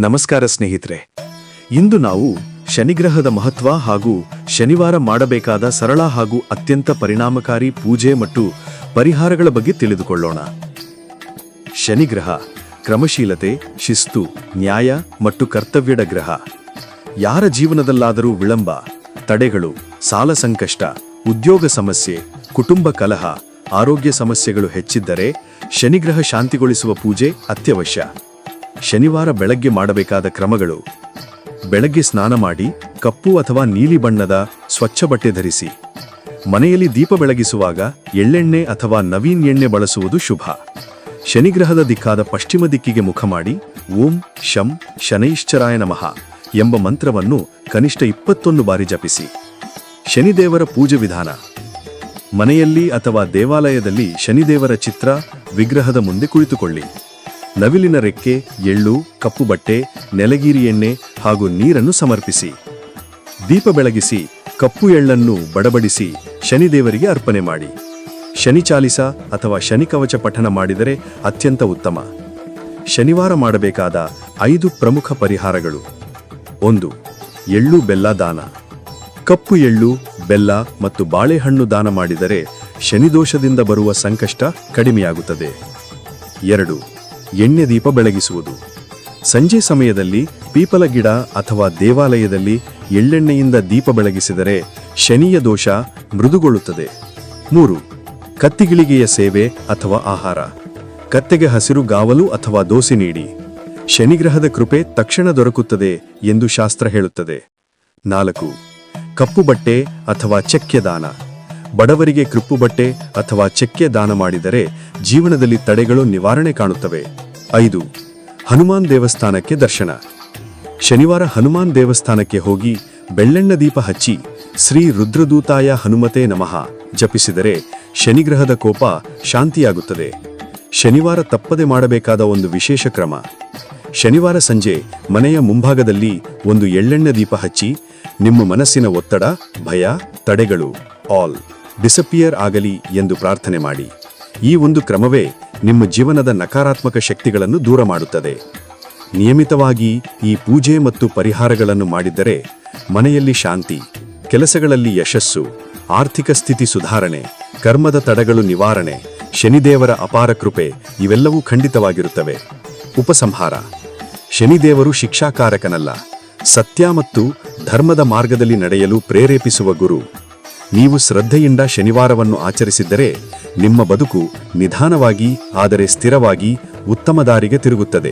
ನಮಸ್ಕಾರ ಸ್ನೇಹಿತರೆ. ಇಂದು ನಾವು ಶನಿಗ್ರಹದ ಮಹತ್ವ ಹಾಗೂ ಶನಿವಾರ ಮಾಡಬೇಕಾದ ಸರಳ ಹಾಗೂ ಅತ್ಯಂತ ಪರಿಣಾಮಕಾರಿ ಪೂಜೆ ಮತ್ತು ಪರಿಹಾರಗಳ ಬಗ್ಗೆ ತಿಳಿದುಕೊಳ್ಳೋಣ. ಶನಿಗ್ರಹ ಕ್ರಮಶೀಲತೆ, ಶಿಸ್ತು, ನ್ಯಾಯ ಮತ್ತು ಕರ್ತವ್ಯದ ಗ್ರಹ. ಯಾರ ಜೀವನದಲ್ಲಾದರೂ ವಿಳಂಬ, ತಡೆಗಳು, ಸಾಲ ಸಂಕಷ್ಟ, ಉದ್ಯೋಗ ಸಮಸ್ಯೆ, ಕುಟುಂಬ ಕಲಹ, ಆರೋಗ್ಯ ಸಮಸ್ಯೆಗಳು ಹೆಚ್ಚಿದ್ದರೆ ಶನಿಗ್ರಹ ಶಾಂತಿಗೊಳಿಸುವ ಪೂಜೆ ಅತ್ಯವಶ್ಯ. ಶನಿವಾರ ಬೆಳಗ್ಗೆ ಮಾಡಬೇಕಾದ ಕ್ರಮಗಳು: ಬೆಳಗ್ಗೆ ಸ್ನಾನ ಮಾಡಿ ಕಪ್ಪು ಅಥವಾ ನೀಲಿ ಬಣ್ಣದ ಸ್ವಚ್ಛ ಬಟ್ಟೆ ಧರಿಸಿ. ಮನೆಯಲ್ಲಿ ದೀಪ ಬೆಳಗಿಸುವಾಗ ಎಳ್ಳೆಣ್ಣೆ ಅಥವಾ ನವೀನ್ ಎಣ್ಣೆ ಬಳಸುವುದು ಶುಭ. ಶನಿಗ್ರಹದ ದಿಕ್ಕಾದ ಪಶ್ಚಿಮ ದಿಕ್ಕಿಗೆ ಮುಖ ಮಾಡಿ ಓಂ ಶಂ ಶನೈಶ್ಚರಾಯ ನಮಃ ಎಂಬ ಮಂತ್ರವನ್ನು ಕನಿಷ್ಠ 21 ಬಾರಿ ಜಪಿಸಿ. ಶನಿದೇವರ ಪೂಜೆ ವಿಧಾನ: ಮನೆಯಲ್ಲಿ ಅಥವಾ ದೇವಾಲಯದಲ್ಲಿ ಶನಿದೇವರ ಚಿತ್ರ ವಿಗ್ರಹದ ಮುಂದೆ ಕುಳಿತುಕೊಳ್ಳಿ. ನವಿಲಿನ ರೆಕ್ಕೆ, ಎಳ್ಳು, ಕಪ್ಪು ಬಟ್ಟೆ, ನೆಲಗೀರಿ ಎಣ್ಣೆ ಹಾಗೂ ನೀರನ್ನು ಸಮರ್ಪಿಸಿ. ದೀಪ ಬೆಳಗಿಸಿ ಕಪ್ಪು ಎಳ್ಳನ್ನು ಬಡಬಡಿಸಿ ಶನಿದೇವರಿಗೆ ಅರ್ಪಣೆ ಮಾಡಿ. ಶನಿ ಚಾಲಿಸ ಅಥವಾ ಶನಿ ಕವಚ ಪಠಣ ಮಾಡಿದರೆ ಅತ್ಯಂತ ಉತ್ತಮ. ಶನಿವಾರ ಮಾಡಬೇಕಾದ 5 ಪ್ರಮುಖ ಪರಿಹಾರಗಳು: 1. ಎಳ್ಳು ಬೆಲ್ಲ ದಾನ. ಕಪ್ಪು ಎಳ್ಳು, ಬೆಲ್ಲ ಮತ್ತು ಬಾಳೆಹಣ್ಣು ದಾನ ಮಾಡಿದರೆ ಶನಿದೋಷದಿಂದ ಬರುವ ಸಂಕಷ್ಟ ಕಡಿಮೆಯಾಗುತ್ತದೆ. 2. ಎಣ್ಣೆ ದೀಪ ಬೆಳಗಿಸುವುದು. ಸಂಜೆ ಸಮಯದಲ್ಲಿ ಪೀಪಲ ಗಿಡ ಅಥವಾ ದೇವಾಲಯದಲ್ಲಿ ಎಳ್ಳೆಣ್ಣೆಯಿಂದ ದೀಪ ಬೆಳಗಿಸಿದರೆ ಶನಿಯ ದೋಷ ಮೃದುಗೊಳ್ಳುತ್ತದೆ. 3. ಕತ್ತಿಗಿಳಿಗೆಯ ಸೇವೆ ಅಥವಾ ಆಹಾರ. ಕತ್ತೆಗೆ ಹಸಿರು ಗಾವಲು ಅಥವಾ ದೋಸೆ ನೀಡಿ. ಶನಿಗ್ರಹದ ಕೃಪೆ ತಕ್ಷಣ ದೊರಕುತ್ತದೆ ಎಂದು ಶಾಸ್ತ್ರ ಹೇಳುತ್ತದೆ. 4. ಕಪ್ಪು ಬಟ್ಟೆ ಅಥವಾ ಚೆಕ್ಕೆ ದಾನ. ಬಡವರಿಗೆ ಕಪ್ಪು ಬಟ್ಟೆ ಅಥವಾ ಚೆಕ್ಕೆ ದಾನ ಮಾಡಿದರೆ ಜೀವನದಲ್ಲಿ ತಡೆಗಳು ನಿವಾರಣೆ ಕಾಣುತ್ತವೆ. 5. ಹನುಮಾನ್ ದೇವಸ್ಥಾನಕ್ಕೆ ದರ್ಶನ. ಶನಿವಾರ ಹನುಮಾನ್ ದೇವಸ್ಥಾನಕ್ಕೆ ಹೋಗಿ ಬೆಳ್ಳೆಣ್ಣ ದೀಪ ಹಚ್ಚಿ ಶ್ರೀ ರುದ್ರದೂತಾಯ ಹನುಮತೆ ನಮಃ ಜಪಿಸಿದರೆ ಶನಿಗ್ರಹದ ಕೋಪ ಶಾಂತಿಯಾಗುತ್ತದೆ. ಶನಿವಾರ ತಪ್ಪದೆ ಮಾಡಬೇಕಾದ ಒಂದು ವಿಶೇಷ ಕ್ರಮ: ಶನಿವಾರ ಸಂಜೆ ಮನೆಯ ಮುಂಭಾಗದಲ್ಲಿ ಒಂದು ಎಳ್ಳೆಣ್ಣೆ ದೀಪ ಹಚ್ಚಿ ನಿಮ್ಮ ಮನಸ್ಸಿನ ಒತ್ತಡ, ಭಯ, ತಡೆಗಳು ಆಲ್ ಡಿಸಪಿಯರ್ ಆಗಲಿ ಎಂದು ಪ್ರಾರ್ಥನೆ ಮಾಡಿ. ಈ ಒಂದು ಕ್ರಮವೇ ನಿಮ್ಮ ಜೀವನದ ನಕಾರಾತ್ಮಕ ಶಕ್ತಿಗಳನ್ನು ದೂರ ಮಾಡುತ್ತದೆ. ನಿಯಮಿತವಾಗಿ ಈ ಪೂಜೆ ಮತ್ತು ಪರಿಹಾರಗಳನ್ನು ಮಾಡಿದ್ದರೆ ಮನೆಯಲ್ಲಿ ಶಾಂತಿ, ಕೆಲಸಗಳಲ್ಲಿ ಯಶಸ್ಸು, ಆರ್ಥಿಕ ಸ್ಥಿತಿ ಸುಧಾರಣೆ, ಕರ್ಮದ ತಡೆಗಳು ನಿವಾರಣೆ, ಶನಿದೇವರ ಅಪಾರ ಕೃಪೆ ಇವೆಲ್ಲವೂ ಖಂಡಿತವಾಗಿರುತ್ತವೆ. ಉಪಸಂಹಾರ: ಶನಿದೇವರು ಶಿಕ್ಷಾಕಾರಕನಲ್ಲ, ಸತ್ಯ ಮತ್ತು ಧರ್ಮದ ಮಾರ್ಗದಲ್ಲಿ ನಡೆಯಲು ಪ್ರೇರೇಪಿಸುವ ಗುರು. ನೀವು ಶ್ರದ್ಧೆಯಿಂದ ಶನಿವಾರವನ್ನು ಆಚರಿಸಿದ್ದರೆ ನಿಮ್ಮ ಬದುಕು ನಿಧಾನವಾಗಿ ಆದರೆ ಸ್ಥಿರವಾಗಿ ಉತ್ತಮ ದಾರಿಗೆ ತಿರುಗುತ್ತದೆ.